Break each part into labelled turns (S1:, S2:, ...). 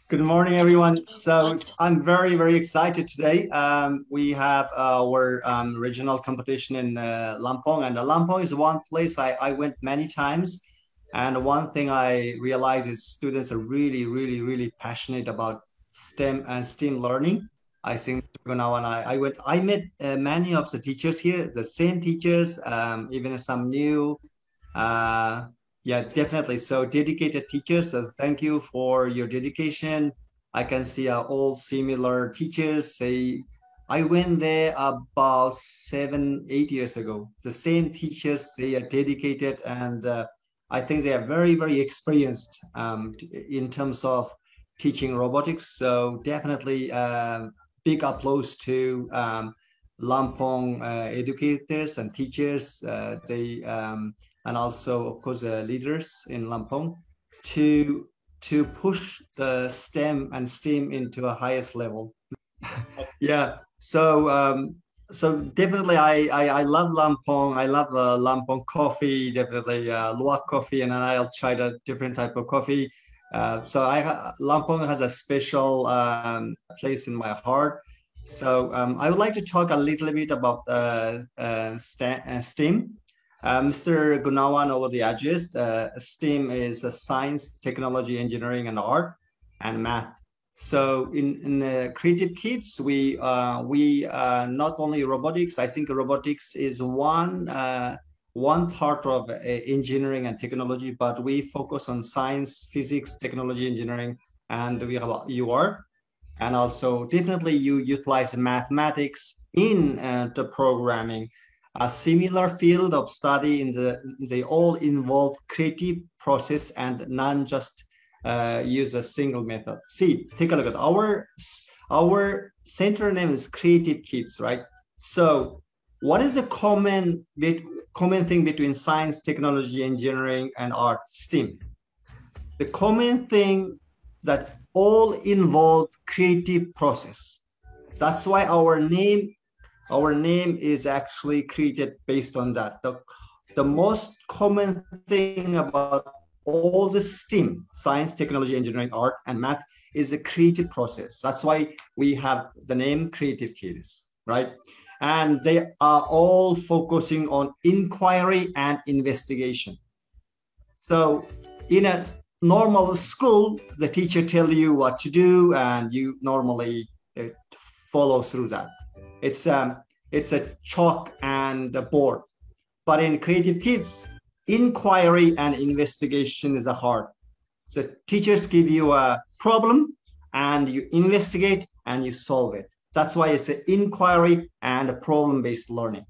S1: Good morning, everyone. So I'm very, very excited today. We have our regional competition in Lampung, and Lampung is one place I went many times. And one thing I realized is students are really, really, really passionate about STEM and STEAM learning. I think now and I met many of the teachers here, the same teachers, even some new. Yeah, definitely. So dedicated teachers. So thank you for your dedication. I can see all similar teachers. I went there about 7, 8 years ago. The same teachers, they are dedicated, and I think they are very, very experienced in terms of teaching robotics. So definitely big applause to Lampung educators and teachers. And also, of course, leaders in Lampung to push the STEM and STEAM into a highest level. Yeah. So definitely, I love Lampung. I love Lampung coffee. Definitely, luwak coffee, and then I'll try the different type of coffee. So Lampung has a special place in my heart. So I would like to talk a little bit about STEM. Mr. Gunawan already addressed. STEAM is science, technology, engineering, and art, and math. So in Creativkids, we not only robotics. I think robotics is one part of engineering and technology, but we focus on science, physics, technology, engineering, and we have UR. And also definitely you utilize mathematics in the programming. A similar field of study they all involve creative process and not just use a single method. See, take a look at our center name is Creativkids, right? So what is the common thing between science, technology, engineering, and art, STEAM? The common thing that all involve creative process. That's why our name is actually created based on that. The most common thing about all the STEAM, science, technology, engineering, art, and math, is a creative process. That's why we have the name Creativkids, right? And they are all focusing on inquiry and investigation. So in a normal school, the teacher tells you what to do, and you normally follow through that. It's a chalk and a board. But in Creativkids, inquiry and investigation is a hard. So teachers give you a problem and you investigate and you solve it. That's why it's an inquiry and a problem-based learning.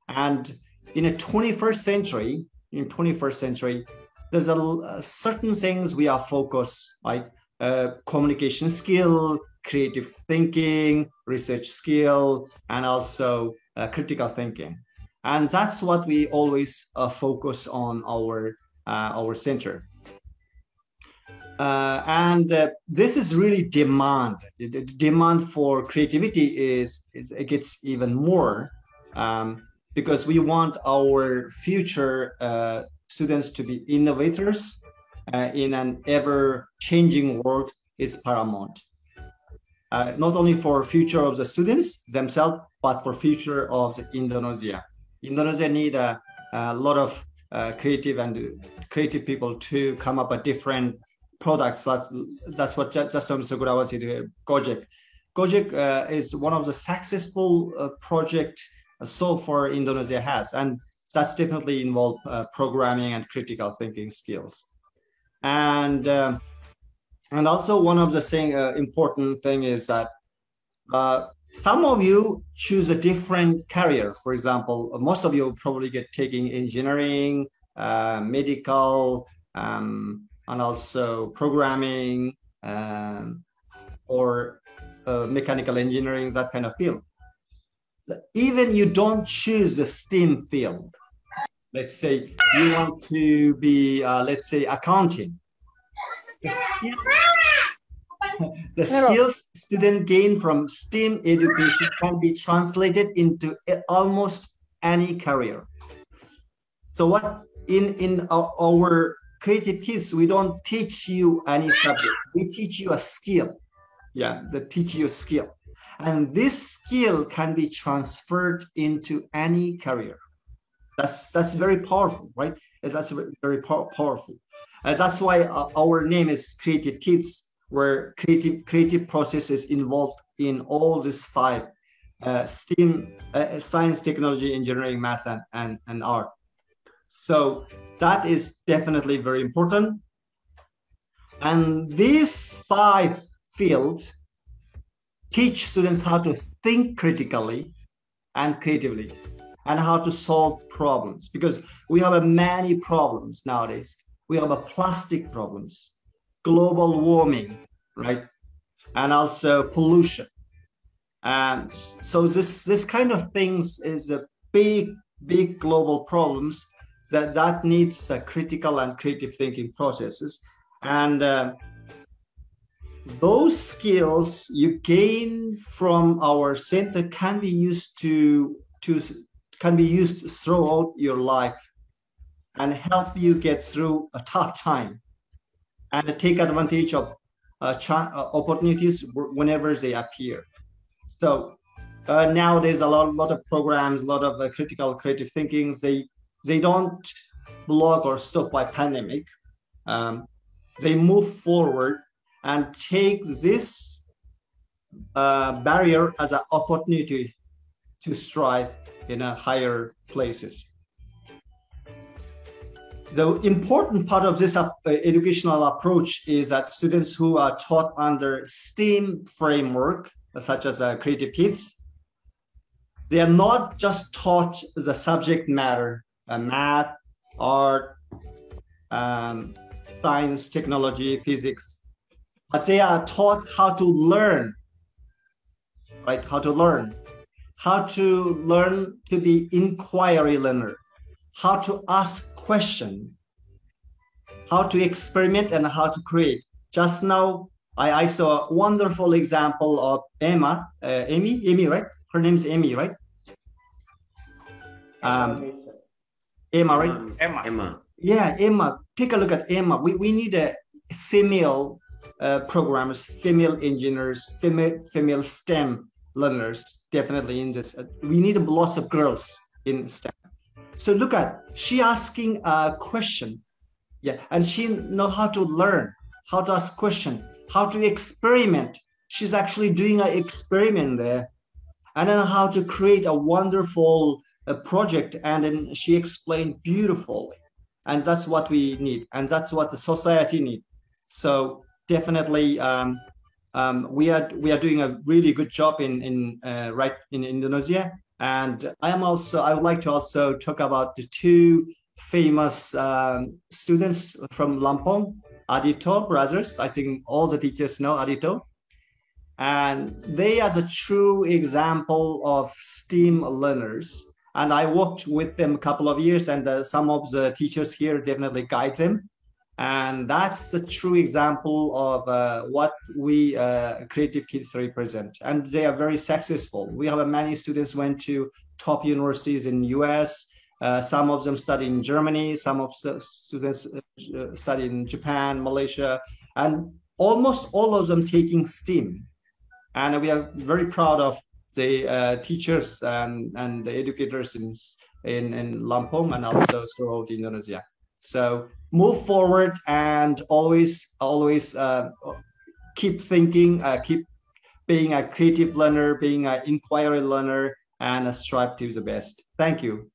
S1: And in a 21st century, there's a certain things we are focused, like communication skill, creative thinking, research skill, and also critical thinking. And that's what we always focus on our center. This is really demand. The demand for creativity it gets even more because we want our future students to be innovators in an ever-changing world is paramount. Not only for future of the students themselves, but for future of Indonesia. Indonesia need a lot of creative people to come up with different products. That's what just Mr. Gunawan said. Gojek is one of the successful project so far Indonesia has, and that's definitely involved programming and critical thinking skills. And also one of the important thing is that some of you choose a different career. For example, most of you probably taking engineering, medical, and also programming, or mechanical engineering, that kind of field. Even you don't choose the STEAM field. Let's say you want to be, let's say, accounting. The skills students gain from STEAM education can be translated into almost any career. So what in our Creative Kids, we don't teach you any subject. We teach you a skill. Yeah, they teach you a skill. And this skill can be transferred into any career. That's very powerful, right? That's very powerful. That's why our name is Creative Kids, where creative process is involved in all these 5 STEAM, science, technology, engineering, math, and art. So that is definitely very important. And these 5 fields teach students how to think critically and creatively, and how to solve problems, because we have many problems nowadays. We have plastic problems, global warming, right? And also pollution. And so this kind of things is a big global problems that needs critical and creative thinking processes. And those skills you gain from our center can be used throughout your life and help you get through a tough time and take advantage of opportunities whenever they appear. So nowadays, a lot of programs, a lot of critical creative thinking, they don't block or stop by pandemic. They move forward and take this barrier as an opportunity to strive in higher places. The important part of this educational approach is that students who are taught under STEAM framework, such as Creative Kids, they are not just taught the subject matter, math, art, science, technology, physics, but they are taught how to learn, right? How to learn to be inquiry learner, how to ask question, how to experiment, and how to create. Just now, I saw a wonderful example of Amy, right? Her name's Amy, right? Emma, right?
S2: Emma.
S1: Yeah, Emma. Take a look at Emma. We need a female programmers, female engineers, female STEM learners, definitely in this. We need lots of girls in STEM. So look at, she asking a question. Yeah, and she know how to learn, how to ask question, how to experiment. She's actually doing an experiment there. And then how to create a wonderful project, and then she explained beautifully. And that's what we need, and that's what the society needs. So definitely, we are doing a really good job in Indonesia. And I would like to also talk about the 2 famous students from Lampung, Adito brothers. I think all the teachers know Adito. And they are a true example of STEAM learners. And I worked with them a couple of years, and some of the teachers here definitely guide them. And that's a true example of what we Creative Kids represent. And they are very successful. We have many students went to top universities in US. Some of them study in Germany. Some of the students study in Japan, Malaysia, and almost all of them taking STEAM. And we are very proud of the teachers and the educators in Lampung and also throughout Indonesia. So move forward and always keep thinking, keep being a creative learner, being an inquiry learner, and strive to the best. Thank you.